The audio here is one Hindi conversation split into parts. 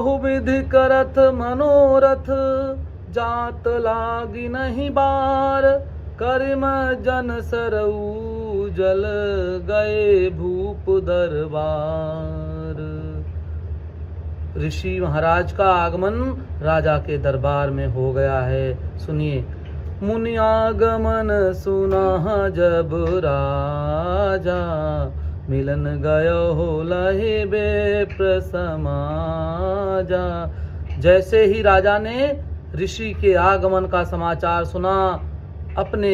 बहुविधि करत मनोरथ, जात लागी नहीं बार। करिम जन सरऊ, जल गए भूप दरबार। ऋषि महाराज का आगमन राजा के दरबार में हो गया है। सुनिए। मुनि आगमन सुना जब राजा, मिलन गयो हो लहे बेप्र समाजा। जैसे ही राजा ने ऋषि के आगमन का समाचार सुना, अपने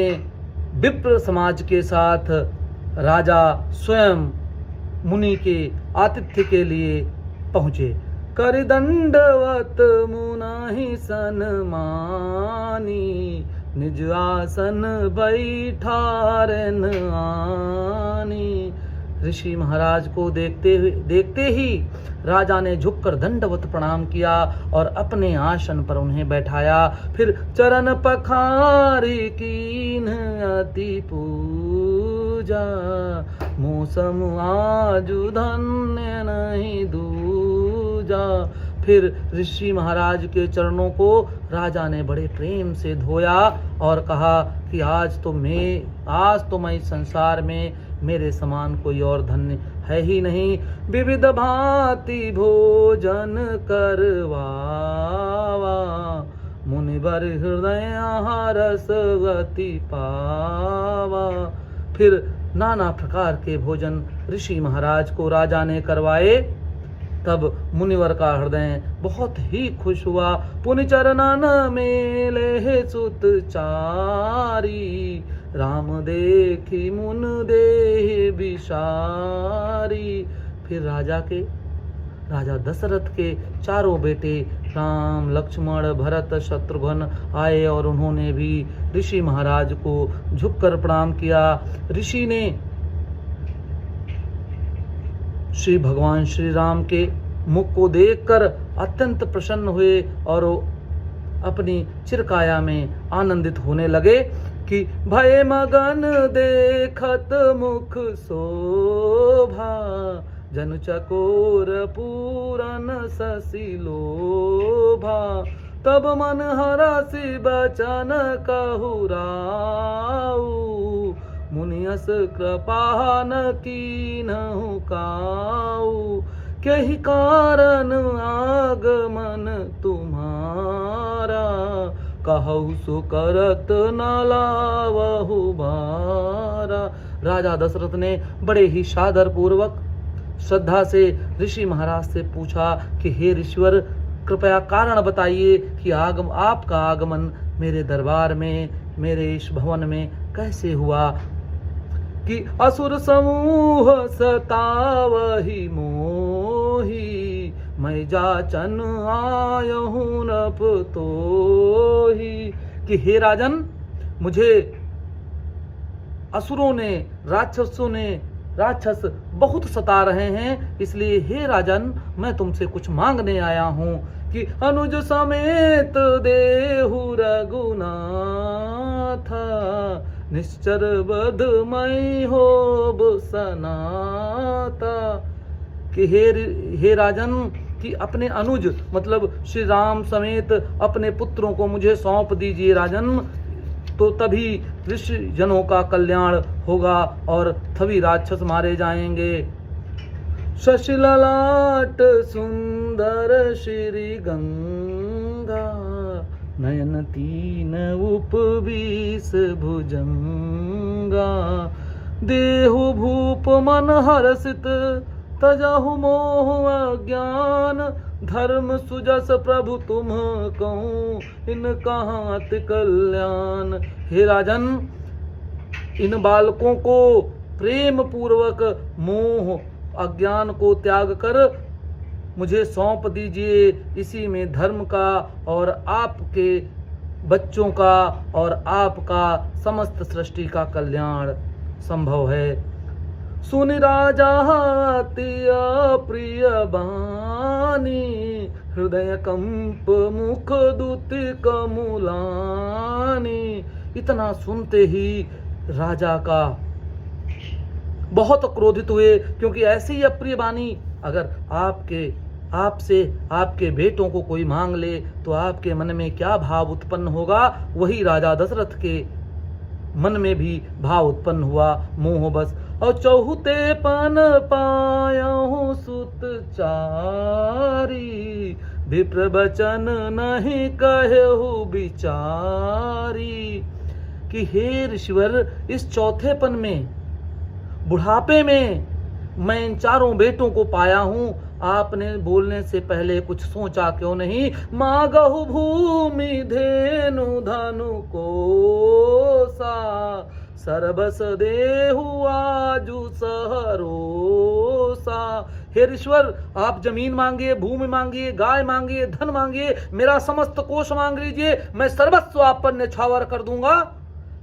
विप्र समाज के साथ राजा स्वयं मुनि के आतिथ्य के लिए पहुँचे। कर दंडवत मुनाहि सन्मानी, निज आसन बैठारन आनी। ऋषि महाराज को देखते ही राजा ने झुककर दंडवत प्रणाम किया और अपने आसन पर उन्हें बैठाया। फिर चरण पखारी कीन अति पूजा, मौसम आजु धन्य नहीं दूजा। फिर ऋषि महाराज के चरणों को राजा ने बड़े प्रेम से धोया और कहा कि आज तो मैं इस संसार में मेरे समान कोई और धन्य है ही नहीं। विविध भांति भोजन करवावा, मुनिवर हृदय रस गति पावा। फिर नाना प्रकार के भोजन ऋषि महाराज को राजा ने करवाए। तब मुनिवर का हृदय बहुत ही खुश हुआ। पुनि चरणन मेले सुत चारी, राम देखी मुन देह बिसारी। फिर राजा दशरथ के चारों बेटे राम, लक्ष्मण, भरत, शत्रुघ्न आए और उन्होंने भी ऋषि महाराज को झुककर प्रणाम किया। ऋषि ने श्री भगवान श्री राम के मुख को देखकर अत्यंत प्रसन्न हुए और अपनी चिरकाया में आनंदित होने लगे कि भय मगन देखत मुख शोभा, जनु चकोर पूरन शशि लोभा। तब मन हरषि बचन कहुराऊ, मुनियस कृपा न कीन्हु काऊ। केहि कारण आगमन तुम्हारा, कहु सो करत न लावहु भारा। राजा दशरथ ने बड़े ही सादर पूर्वक श्रद्धा से ऋषि महाराज से पूछा कि हे ऋषिवर, कृपया कारण बताइए कि आपका आगमन मेरे दरबार में, मेरे इस भवन में कैसे हुआ। कि असुर समूह सतावहि मोहि, मैं जाचन आयहु नप तोहि। कि हे राजन, मुझे असुरों ने, राक्षस बहुत सता रहे हैं, इसलिए हे राजन मैं तुमसे कुछ मांगने आया हूँ कि अनुज समेत देहु रघुनाथ, निश्चर बध मई होब सनाता। कि हे राजन, कि अपने अनुज मतलब श्री राम समेत अपने पुत्रों को मुझे सौंप दीजिए राजन, तो तभी ऋषि जनों का कल्याण होगा और तभी राक्षस मारे जाएंगे। शशि ललाट सुंदर श्री गंगा, नयन तीन उपवीस भुजंगा। देहु भूप मन हर्षित, तजहु मोह अज्ञान। धर्म सुजस प्रभु तुम कहूँ, इन कहात कल्याण। हे राजन, इन बालकों को प्रेम पूर्वक मोह अज्ञान को त्याग कर मुझे सौंप दीजिए। इसी में धर्म का और आपके बच्चों का और आपका समस्त सृष्टि का कल्याण संभव है। सुन राजा अति प्रिय बानी, हृदय कंप मुख दुति कमुलानी। इतना सुनते ही राजा का बहुत क्रोधित हुए, क्योंकि ऐसी अप्रिय वाणी अगर आपसे आपके बेटों को कोई मांग ले तो आपके मन में क्या भाव उत्पन्न होगा, वही राजा दशरथ के मन में भी भाव उत्पन्न हुआ, मोह बस। और चौहुते पन पायहु सुत चारी, विप्र बचन नहीं कहु बिचारी। कि हे ऋषिवर, इस चौथेपन में, बुढ़ापे में मैं इन चारों बेटों को पाया हूं, आपने बोलने से पहले कुछ सोचा क्यों नहीं। मागहु भूमि धेनु धनु कोसा, सर्वस देहु आजु सहरोसा। हे ईश्वर, आप जमीन मांगिए, भूमि मांगिए, गाय मांगिए, धन मांगिए, मेरा समस्त कोष मांग लीजिए, मैं सर्वस्व आप पर न्यौछावर कर दूंगा।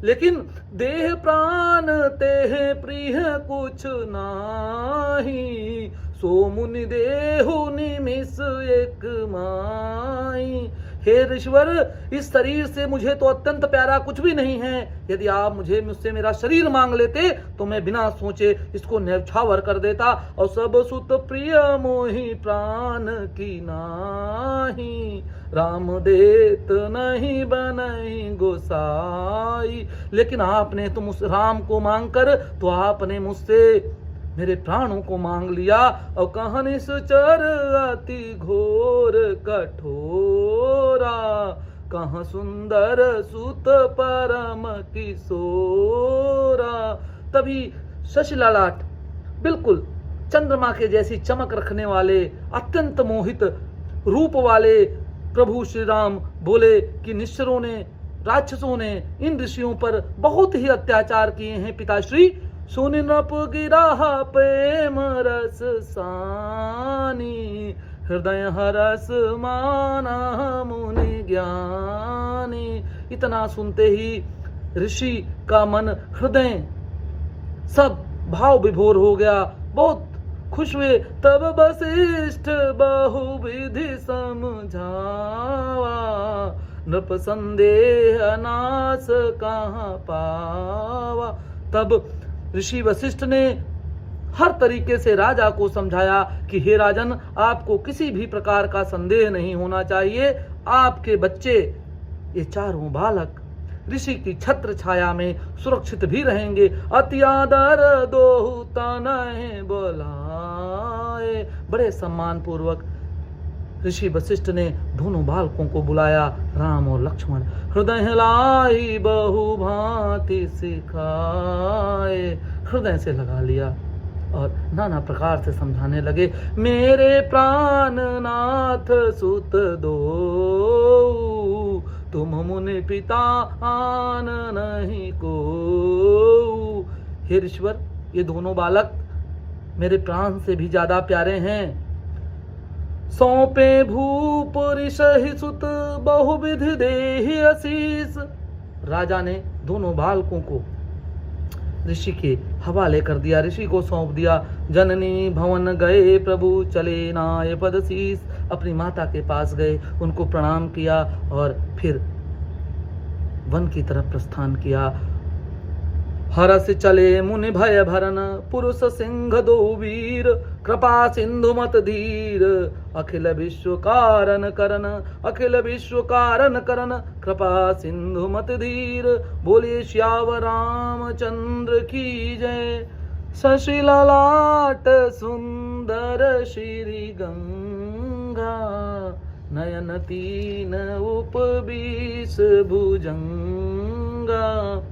लेकिन देह प्राण तेह प्रिय कुछ नाही, सो मुनि देहु निमिष एक माई। हे ऋषिवर, इस शरीर से मुझे तो अत्यंत प्यारा कुछ भी नहीं है। यदि आप मुझसे मेरा शरीर मांग लेते तो मैं बिना सोचे इसको न्यौछावर कर देता। और सब सुत प्रिय मोहि प्राण की नाही, राम देत नहीं बनहि गोसाई। लेकिन आपने तुम उस राम को मांगकर तो आपने मुझसे मेरे प्राणों को मांग लिया। और कहनि सुचर अति घोर कठोरा, कहाँ सुंदर सुत परम किशोरा। तभी शशि ललाट बिल्कुल चंद्रमा के जैसी चमक रखने वाले, अत्यंत मोहित रूप वाले प्रभु श्री राम बोले कि निश्चरों ने, राक्षसों ने इन ऋषियों पर बहुत ही अत्याचार किए हैं पिताश्री। सुन नप गिरा प्रेम रस सानी, हृदय हरस माना मुनि ज्ञानी। इतना सुनते ही ऋषि का मन, हृदय सब भाव विभोर हो गया, बहुत खुश हुए। तब वशिष्ठ बहुविधि समझावा, नृप संदेह नाश कहाँ पावा। तब ऋषि वशिष्ठ ने हर तरीके से राजा को समझाया कि हे राजन, आपको किसी भी प्रकार का संदेह नहीं होना चाहिए। आपके बच्चे, ये चारों बालक ऋषि की छत्र छाया में सुरक्षित भी रहेंगे। अति आदर दोहु तनहि बुलाए। बड़े सम्मान पूर्वक ऋषि वशिष्ठ ने दोनों बालकों को बुलाया, राम और लक्ष्मण। हृदय लाई बहु भांति सिखाए, हृदय से लगा लिया और नाना प्रकार से समझाने लगे। मेरे प्राण नाथ सुत दो, तुम मुनि पिता आन नहीं को। हे ईश्वर, ये दोनों बालक मेरे प्राण से भी ज्यादा प्यारे हैं। सौंपे भूप ऋषि सुत बहुविधि देहि आशीष। राजा ने दोनों बालकों को ऋषि के हवाले कर दिया, ऋषि को सौंप दिया। जननी भवन गए प्रभु चले नाय पदशीष। अपनी माता के पास गए, उनको प्रणाम किया और फिर वन की तरफ प्रस्थान किया। हरस चले मुनि भय भरन, पुरुष सिंह दो वीर। कृपा सिंधु मत धीर, अखिल विश्व कारण करन, अखिल विश्व कारण करन। कृपा सिंधु मत धीर, बोलिए श्यावर रामचंद्र की जय। शशि ललाट सुंदर श्री गंगा, नयन तीन उपबीस भुजंगा।